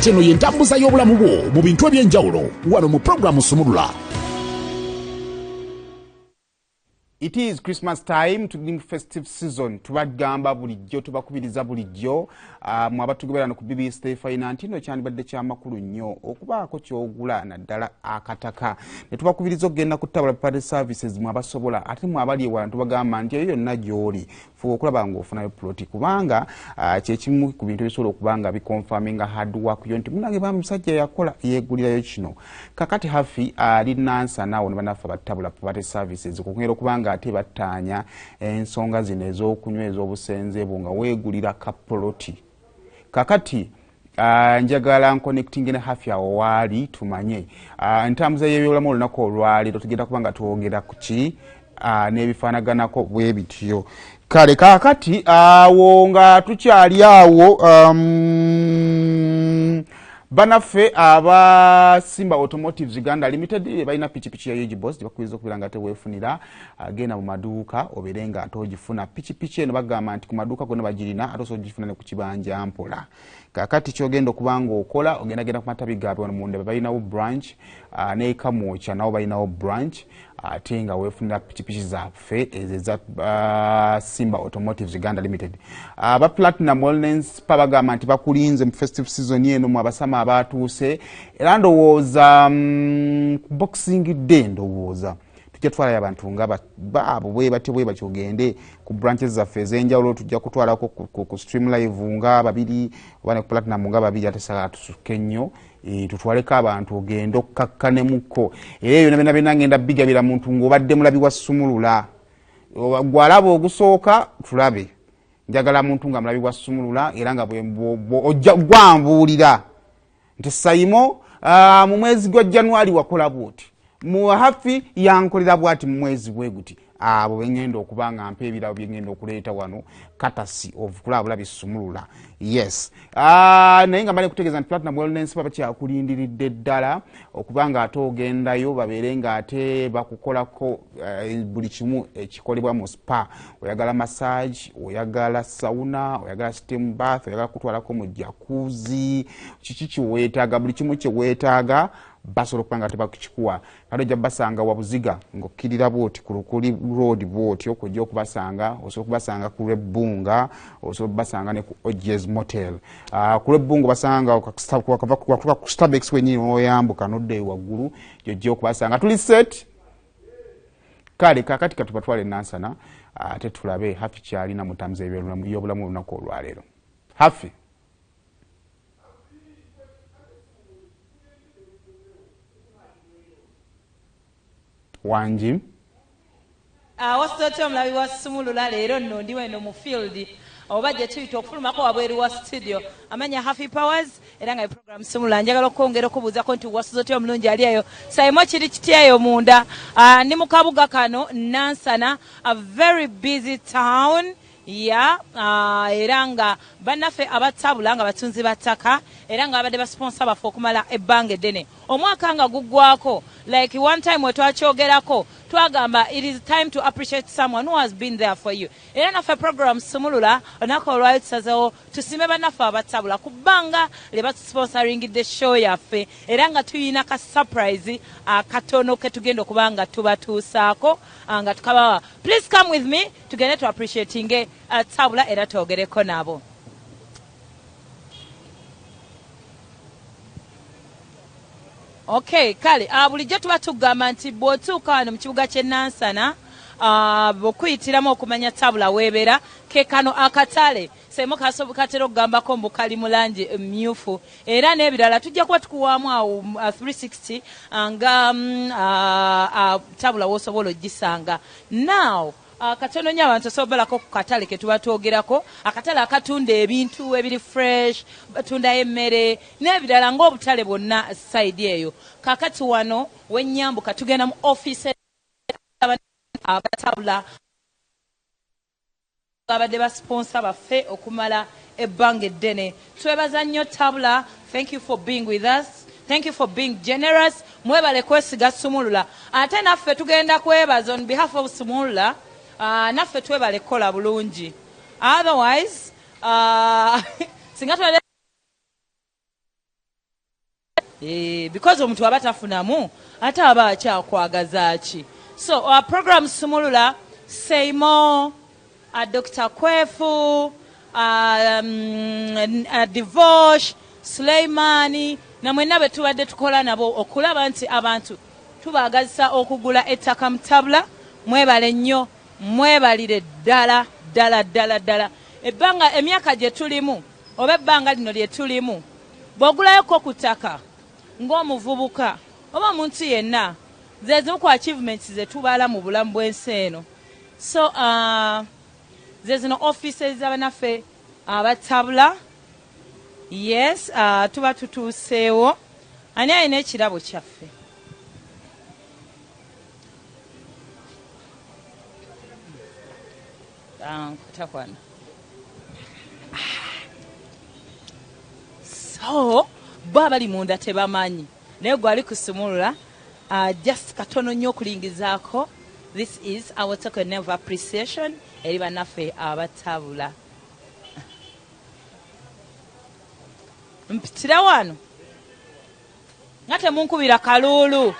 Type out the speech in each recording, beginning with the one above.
kati eno yentambuza y'obulamu bwo mu bintu ebyenjawulo wano mu programu Sumulula. It is Christmas time, to festive season. Tubagamba bulijjo, tubakubiriza bulijjo. Mwabatugibera ku BBS Stefano ntino kyandibadde kyamakulu nnyo okubaako kyogula naddala akataka. Ne tubakubiriza okugenda ku Tabula Property Services mwabasobola ate mwabali ewala tubagamba nti eyo yonna gy'oli fuba okulaba ng'ofunayo ploti kubanga kyekimu ku bintu ebisobola okubanga bikonfaminga hard work yo nti munange bamusajja yakola yeegulirayo kino. Kakati hafi ali nansa nawo ne banafa ba Tabula Property Services okugenda okubanga ate battanya ensonga zino ez'okunyweza obusenze bwo nga weegulira kapoloti. Kakati njagala connecting ne hafi awo waali tumanye ntambuza y'ebyobulamu olunaku olwaleero tugenda kubanga twogera ku ki n'ebifaanaganako bwe bityo. Kale kakati awo nga tukyali awo banaffe aba Simba Automotives Uganda Limited balina pichipichi ya Yuji Boss bakwiza okubiranga ate weefunira agenda mu maduuka oberenga atogifuna pichipichi eno bagamba nti ku maduuka gonna bagirina ate osogifuna ne ku kibanja mpola. Kakati kyogenda okubanga okola ogenda ku matabi gaabwe wano mu Ndebe balinawo branch ne Kamwocha nawo balinawo branch ate nga weefunira pichipichi zaffe ezeza Simba Automotives Uganda Limited. Aba Platinum Wellness bagamba nti bakulinze mu festive season eno mu abasama abatuuse era ndowooza Boxing Day ndowooza tujja twalayo abantu nga baabo bwe bakyogende ku branches zaffe ez'enjawulo tujja kutwalako ku stream live nga babiri oba ne ku Platinum nga babiri ate saa tusuke nnyo tutwaleko abantu ogenda okkakkanemuko era eyo nabena bena ngenda bigabira muntu ng'obadde mulabi wa Sumulula gwalaba ogusooka tulabe njagala muntu nga mulabi wa Sumulula era nga ojja gwambuulira nti Sayimo mu mwezi gwa January wakola bwoti mu hafi yankolera bwati mu mwezi bwe guti abo bengenda okubanga mpa ebirabo byengenda okuleeta wano katasi of kulabula bisumulula. Yes naye nga mbale kutegeeza nti Platinum Wellness baba kyakulindiridde ddala okubanga ate ogendayo babeerenga ate bakukolako buli kimu ekikolebwa mu spa. Oyagala massage, oyagala sauna, oyagala steam bath, oyagala kutwalako mu jacuzzi, kiki kiweetaaga buli kimu kyeweetaaga basobola okubanga tebakikuwa. Kale ojja basanga Wabuziga ng'okkirira bwoti ku Lukuli Road bwoti okujja okubasanga osobola okubasanga ku Lwebbunga osobola okubasanga ne ku OGS Motel. Ku Lwebbunga basanga wakava ku Starbucks wenyini oyambuka nodde waggulu gy'ojja okubasanga tuli set. Kale kakati katubatwale nansana ate tulabe hafi kyalina mutambuza y'obulamu olunaku olwaleero. Hafi Wanji wasitotyo omulabi wa Sumulula leero nno ndi weno mu field oba gye tuyita okufulumako wabweru wa studio amanya Happy Powers era nga program Sumulula njagala okwongera okubuuzako nti wasitotyo omulungi ali eyo Sayimo kiri kityayo munda ndi mu kabuga kano Nansana, a very busy town. Era nga bannaffe abatabula nga batunzi battaka era nga abadde basponsor baffe okumala ebbanga eddene omwaka nga guggwako like one time wetwakyogerako twagamba it is time to appreciate someone who has been there for you. Era naffe program Sumulula olunaku olwayo tusazeewo tusime bannaffe abatabula ku bbanga lye batusponsoringidde show yaffe era nga tuyina ka surprise katono ke tugenda okuba nga tubatuusaako nga tukabawa. Please come with me tugende to appreciating Tabula era twogereko nabo. Okay, kale bulijjo tuba tugamba nti bw'otuuka wano mu kibuga ky'e Nansana bw'okuyitiramu okumanya Tabula weebeera ke kano akatale Sayimo katera okugambako mbu kali mu langi mmyufu era n'ebirala tujja kuba tukuwaamu awo 360 nga Tabula w'osobola ogisanga. Now katono nnyo abantu osobolako ku katale ke tuba twogerako akatale akatunda ebintu ebiri fresh batunda emmere n'ebirala ng'obutale bwonna side eyo. Kakati wano wennyambuka tugenda mu office abatabula abadde basponsor baffe okumala ebbanga eddene. Twebaza nnyo Tabula. Thank you for being with us. Thank you for being generous. Mwebale kwesiga Sumulula. Ate naffe tugenda kwebaza on behalf of Sumulula. Naffe twebale kola bulungi. Otherwise singa because omuntu aba tafunamu ate aba akyakwagaza ki. So our program Sumulula, Seimo, Dr. Kwefu, Divosh, Suleimani, na mwenna be tubadde tukola nabo okulaba nti abantu tubaagazisa okugula ettaka mu Tabula. Mwebale nnyo, mwebalire ddala ddala. Ebbanga emyaka gye tulimu oba ebbanga lino lye tulimu bw'ogulayoko ku ttaka ng'omuvubuka oba omuntu yenna ze zimu ku achievements ze tubaala mu bulamu bw'ensi eno. So ze zino offices z'abanaffe aba Tabula. Yes, tuba tutuuseewo. Ani alina ekirabo kyaffe? Takwana. So bo abali munda tebamanyi naye gwali kusumulula just katono nnyo okulingizaako. This is our token of appreciation eri bannaffe aba Tabula. Mpitira wano nga temunkubira kaluulu.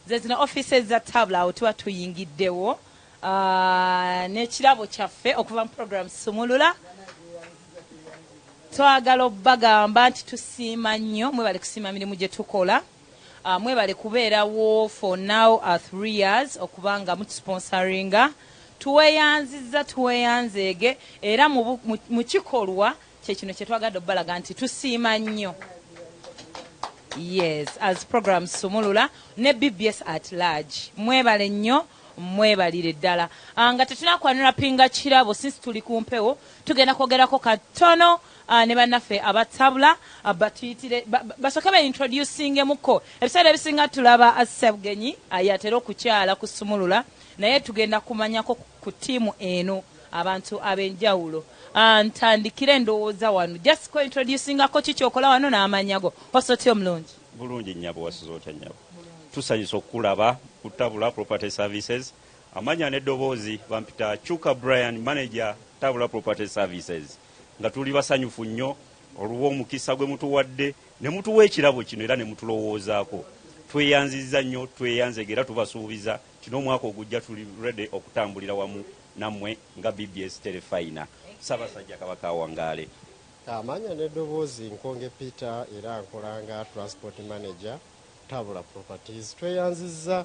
Ze zino offices za Tabula awo tuba tuyingiddewo n'ekirabo kyaffe okuva mu program Sumulula. Twagala obbagamba nti tusiima nnyo, mwebale kusiima mirimu gye tukola, mwebale kubeerawo for now 3 years okubanga mutusponsoringa. Tuweyanzeege era mu kikolwa kyekino kye twagadde obbalaga nti tusiima nnyo. Yes, as program Sumulula ne BBS at large. Mwebale nnyo, mwebalire ddala. Nga tetunakwanira pinga kirabo since tuli ku mpewo, tugenda kwogerako katono ne bannaffe aba Tabula batuyitire basooke introducing muko. Ebiseera ebisinga tulaba Assebugenyi ayatera okukyala ku Sumulula, naye tugenda kumanyako ku tiimu eno abantu ab'enjawulo. Ntandikire ndowooza wano just ko introducing ako kikyokola wano n'amanyago. Osotyo omulungi. Bulungi nnyabo wasizoota nnyabo. Tusanyusa okukulaba ku Tabula Property Services. Amanya n'eddoboozi bampita Chuka Brian, manager Tabula Property Services. Nga tuli basanyufu nnyo olw'omukisa gwe mutuwadde ne mutuwa ekirabo kino era ne mutulowoozaako. Tweyanzizza nnyo, tweyanzegera tubasuubiza kino omwaka ogujja tuli ready okutambulira wamu nammwe nga BBS Telefina. Ssaabasajja Kabaka Wangaale. Amanya n'eddoboozi Nkonge Peter era nkolanga transport manager Tabula Properties. Tweyanzizza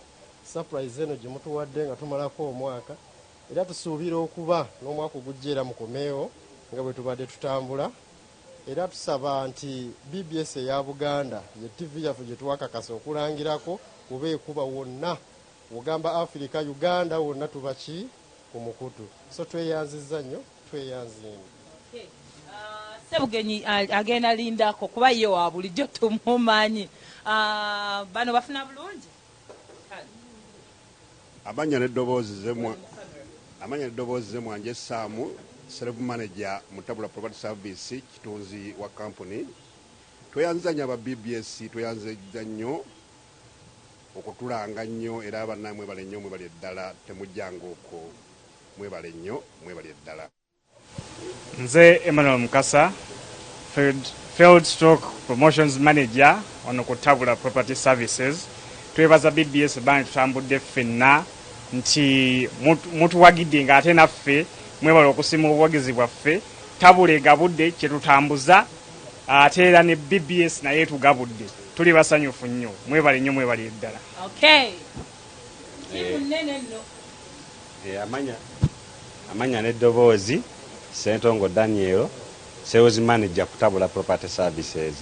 surprise eno gye mutuwadde nga tumalako omwaka era tusuubira okuba n'omwaka ogujja era mukomeewo nga bwe tubadde tutambula. Era tusaba nti BBS eya Buganda ye TV yaffe gye twakakasa okulangirako kuba ekuba wonna ogamba Africa Uganda wonna tubaki ku mukutu. So tweyanzizza nnyo, tweyanzini. Sebugenyi agenda lindako kuba ye wa bulijjo tumumanyi. Bano bafuna bulungi. Amanya n'eddoboozi ze mwanje Saamu, Self Manager mu Tabula Property Service kitunzi wa company. Tweyanziza nnyo aba BBS, tweyanziza nnyo okutulanga nnyo era abannaye mwebale nnyo, mwebale ddala, temujjanga okwo, mwebale nnyo, mwebale ddala. Nze Emmanuel Mukasa, Field Stroke Promotions Manager ono ku Tabula Property Services. Twebaza BBS bani tutambudde ffenna nti mutuwagidde nga ate naffe mwebale okusiima obuwagizi bwaffe. Tabula egabudde kye tutambuza ate era ne BBS naye tugabudde. Tuli basanyufu nnyo, mwebale nnyo, mwebale ddala. Okay. Amanya n'eddoboozi Sentongo Daniel, Sales Manager ku Tabula Property Services.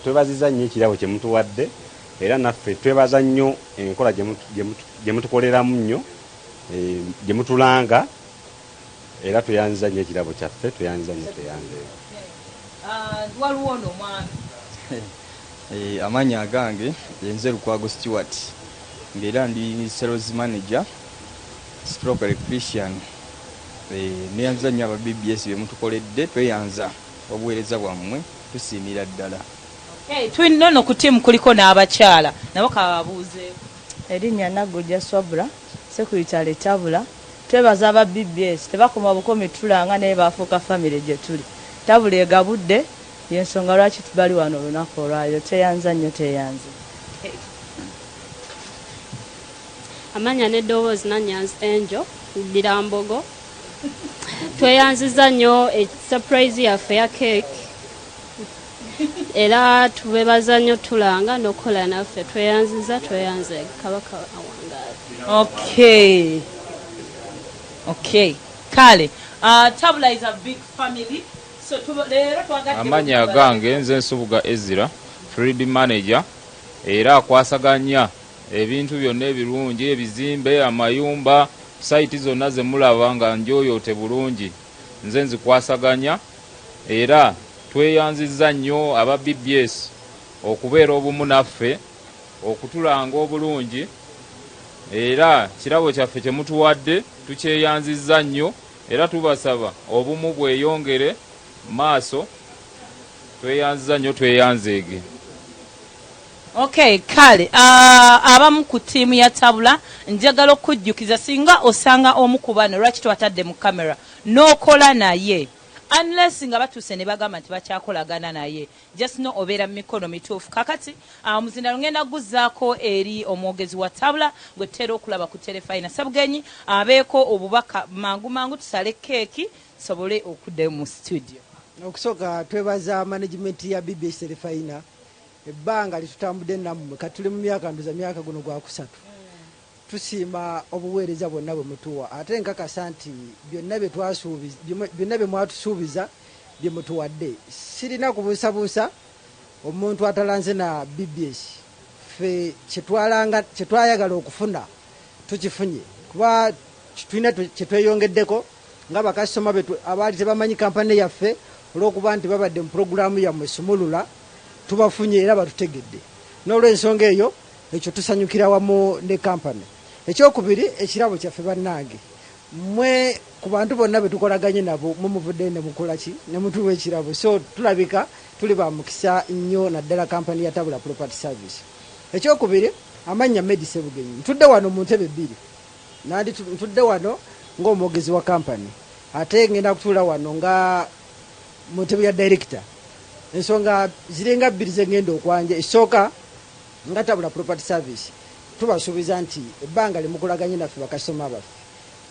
Twebaziza nnyo ekirabo kye mutuwadde era naffe twebaza nnyo enkola gye mutukoleramu nnyo, gye mutulanga era tweyanziza nnyo ekirabo kyaffe, tweyanziza nnyo, tweyanzeewo. Waliwo ono omwami. Amanya agange yenze Lukwago Stewart ng'era ndi Sales Manager Stroke Electrician. Neyanziza nnyo aba BBS bye mutukoledde, tweyanza obuweereza bwammwe, tusiimira ddala. Okay, twino no ku team kuliko n'abakyala nabo kababuuze. Erinnya Nagujja Swabra, Secretary Tabula. Twebaza aba BBS tebakoma bukomi tulanga naye bafuuka family gye tuli. Tabula egabudde y'ensonga lwaki tubali wano olunaku olwayo teyanza nnyo teyanze. Amanya n'eddoboozi Nanyanzi Angel Birambogo. Tweyanziza nnyo surprise yaffe ya cake. Era tubebaza nnyo tulanga n'okukola naffe tweyanziza tweyanze Kabaka awangaale. Okay. Kale, Tabula is a big family. So leero twagadde amanya gange nze Nsubuga Ezra, Field Manager, era akwasaganya ebintu byonna ebirungi ebizimbe amayumba site zonna ze mulaba nga njoyote bulungi nze nzikwasaganya era tweyanziza nnyo aba BBS okubeera obumu naffe okutulanga obulungi era kirabo kyaffe kye mutuwadde tukyeyanziza nnyo era tubasaba obumu bweyongere maaso tweyanziza nnyo tweyanzeege. Okay, kale abamu ku tiimu ya Tabula njagala okujjukiza singa osanga omu ku bano lwaki twatadde mu kamera n'okola naye unless nga batuuse ne bagamba nti bakyakolagana naye just no obeera mu mikono mituufu. Kakati muzindalo ngenda guzzaako eri omwogezi wa Tabula gwe tutera okulaba ku Terefayina Sabugenyi abeeko obubaka mangu tusale keeki sobole okuddayo mu studio. Okusooka twebaza management ya BBS Terefayina ebbanga litutambudde nammwe katuli mu myaka nduza myaka guno gwa kusatu. Tusiima obuweereza bwonna bwe mutuwa ate nkakasa nti byonna bye mwatusuubiza bye mutuwadde sirina kubuusabuusa omuntu atalanze na BBS ffe kyetwayagala okufuna tukifunye kuba tulina kyetweyongeddeko nga bakasitoma abaali tebamanyi kampani yaffe olw'okuba nti babadde mu puroguramu yammwe Sumulula tubafunye era batutegedde n'olw'ensonga eyo ekyo tusanyukira wamu ne kampani. Ekyokubiri ekirabo kyaffe bannange mmwe ku bantu bonna betukolaganye nabo mumuvudde ne mukola ki ne mutuwa ekirabo so tulabika tuli ba mukisa nnyo naddala kampani ya Tabula Property Service. Ekyokubiri amanya Medise Bugenyi ntudde wano mu ntebe bbiri nandi ntudde wano ng'omwogezi wa kampani ate ngenda kutuula wano nga mu ntebe ya director. Ensonga zirenga bbiri ze ngenda okwanja esooka nga Tabula Property Service tubasuubiza nti ebbanga limukolaganye naffe bakasitoma baffe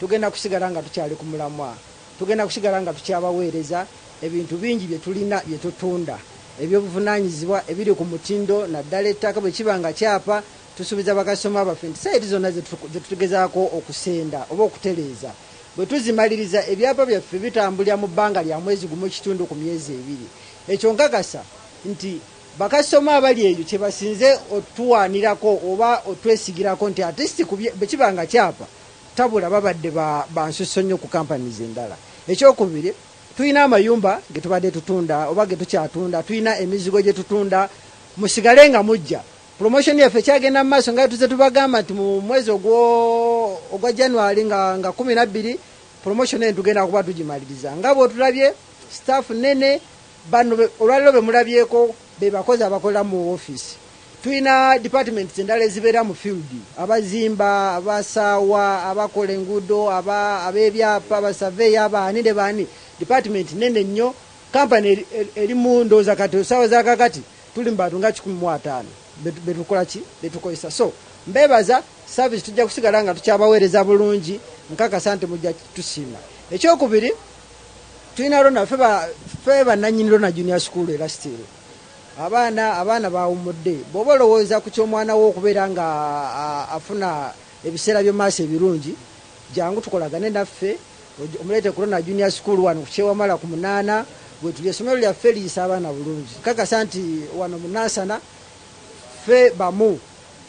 tugenda kusigala nga tukyali ku mulamwa tugenda kusigala nga tukyabaweereza ebintu bingi bye tulina bye tutunda ebyobuvunaanyizibwa ebiri ku mutindo naddala ettaka bwe kiba nga kyapa tusuubiza bakasitoma baffe nti sayiti zonna ze tugezaako okusenda oba okutereeza bwe tuzimaliriza ebyapa byaffe bitambulira mu bbanga lya mwezi gumu ekitundu ku myezi ebiri. Ekyo nkakasa nti bakasitoma abali eyo kye basinze otuwaanirako oba otwesigirako nti artist bwe kiba nga kyapa Tabula babadde bansusso nnyo ku kampanies endala. Ekyokubiri tulina amayumba ge tubadde tutunda oba ge tukyatunda tulina emizigo gye tutunda musigale nga mujja promotion yaffe kyagenda mu maaso nga tuze tubagamba nti mu mwezi ogwa January nga 12 promotion eyo tugenda kuba tugimaliriza nga bw'otulabye staff nene bano olwaliro be mulabyeko be bakozi abakola mu office. Tulina departments endala ezibeera mu field abazimba abasaawa abakola enguudo abebyapa abasaveya abaani ne baani department nene nnyo. Kampani eri mu ndowooza kati osaawa za kakati tuli mu bantu nga 15 betukola ki betukozesa. So mbebaza service tujja kusigala nga tukyabaweereza bulungi nkakasa nti mujja tusiima. Ekyokubiri tulina Rona ffe bannannyini Rona Junior School era still abaana bawumudde bw'oba olowooza ku ky'omwana wo okubeera nga afuna ebiseera by'omaaso ebirungi jangu tukolagane naffe omuleete ku Rona Junior School wano ku Kyewamala ku 8 bwe tuli essomero lyaffe liyisa abaana bulungi. Kakasa nti wano mu Nansana ffe bamu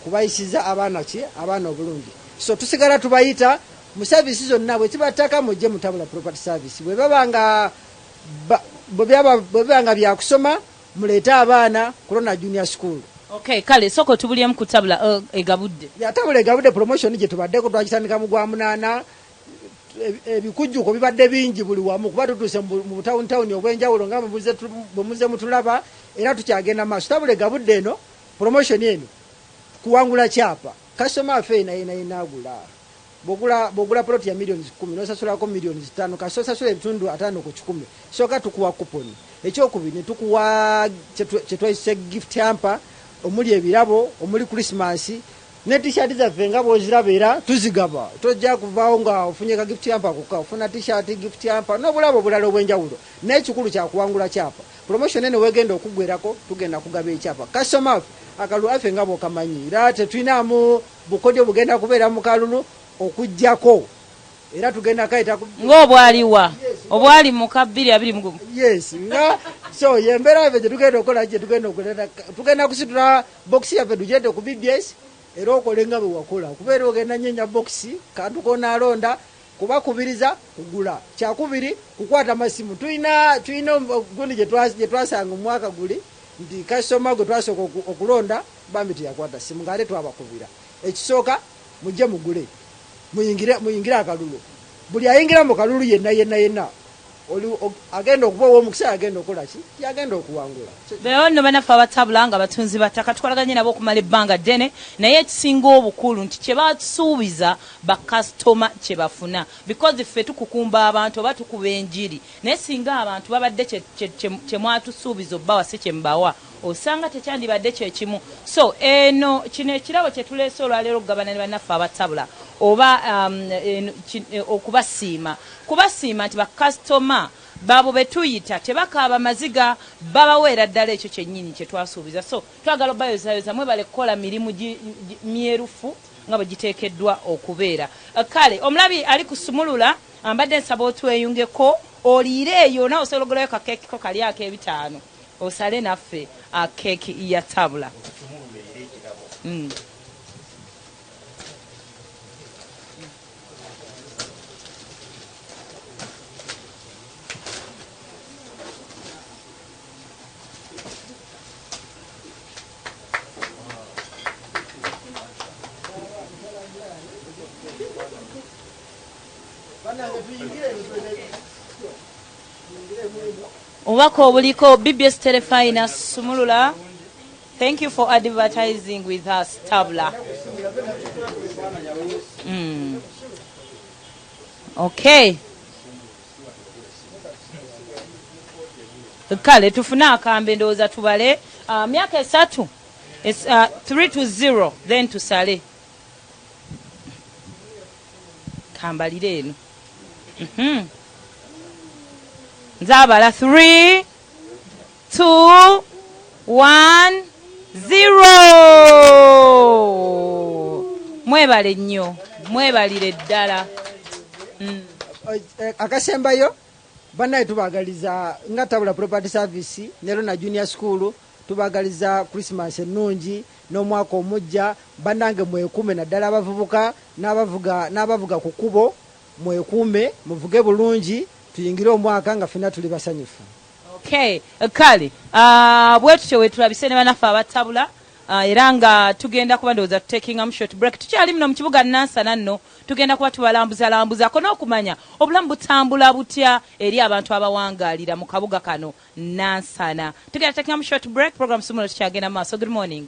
kubayisiza abaana obulungi. So tusigala tubayita mu services zonna bwe kibattaka mujje mu Tabula Property Service bwe babanga byakusoma muleete abaana ku Rona Junior School. Okay, kale soko tubulyemu ku Tabula egabudde. Ya Tabula egabudde promotion gye tubaddeko twakitandika mu gwa 8 ebikujjuko bibadde bingi buli wamu kuba tutuuse mu town obwenjawulo nga bwe muze mutulaba era tukyagenda maaso tabula egabudde eno promotion eno kuwangula kyapa kasoma afe inaagula bwogula ploti ya millions 10 nosasulako millions 5 kasosasula ebitundu 5 ku 10 soka tukuwa kuponi ekyokubiri ne tukuwa kyetwayise gift hamper omuli ebirabo omuli Christmas ne t-shirt zaffe nga bwoziraba era tuzigaba tojja kuvaawo nga ofunye ka gift hamper kuka ofuna t-shirt gift hamper n'obulabo obulala obw'enjawulo n'ekikulu kyakuwangula kyapa promotion eno wegenda okugwerako tugenda kugaba ekyapa customer akalulu affe nga bw'okamanyi era tetulinamu bukodyo bugenda kubeera mu kalulu okujjako era tugenda kaita ng'obwaliwa obwali mu ka 220 yes nga so yembeera yaffe gyetugenda okukola tugenda kusitula box yaffe tugende ku BBS era okole nga bwe wakola kubeera ogenda nyenya box kantu konaalonda kubakubiriza kugula kyakubiri kukwata masimu tulina gundi gyetwasanga omwaka guli nti kasoma gwe twasooka okulonda bambi teyakwata simu ngaate twabakubira ekisooka mujje mugule muyingire akalulu buli ayingira mu kalulu yenna agenda okuba ow'omukisa agenda okukola ki yagenda okuwangula beewo nno banaffe abatabula nga batunzi battaka tukolaganye nabo okumala ebbanga ddene naye ekisinga obukulu nti kye basuubiza bakasitoma kye bafuna because ffe tukukumba abantu oba tukuba enjiri naye singa abantu babadde kye mwatusuubiza obbawa si kye mubawa osanga tekyandibadde kyekimu so eno kino ekirabo kye tuleese olwaleero okugabana ne bannaffe abatabula oba kubasiima nti bakasitoma babo betuyita tebakaaba maziga babaweera ddala ekyo kyennyini kye twasuubiza so twagala obayozayoza mwebale kukola mirimu myerufu nga bwe giteekeddwa okubeera kale omulabi ali kusumulula ambadde nsaba otweyungeko oliire eyo nawe osobola ogulayo kakeekiko kali ak'ebitaano osale naffe keeki ya tabula obubaka obuliko BBS Telefina Sumulula. Thank you for advertising with us, Tabula. Okay. Kale tufune akambe ndowooza tubale myaka esatu 3-0 then tusale kambalire eno nzabala 3, 2, 1, 0 mwebale nnyo mwebalire ddala akasembayo bannaye tubagaliza nga Tabula Property Service ne Rona Junior School tubagaliza Christmas ennungi n'omwaka omujja bannange mwekuume naddala abavubuka n'abavuga ku kkubo mwekuume muvuge bulungi tuyingire omwaka nga ffenna tuli basanyufu. Okay, kale bwe tutyo wetulabise ne bannaffe abatabula era nga tugenda kuba ndowooza tutekingamu short break tukyali muno mu kibuga Nansana nno tugenda kuba tubalambuzalambuzaako n'okumanya obulamu butambula butya eri abantu abawangaalira mu kabuga kano Nansana. Tugenda tutekingamu short break program Sumulula tukyagenda mu maaso. Good morning.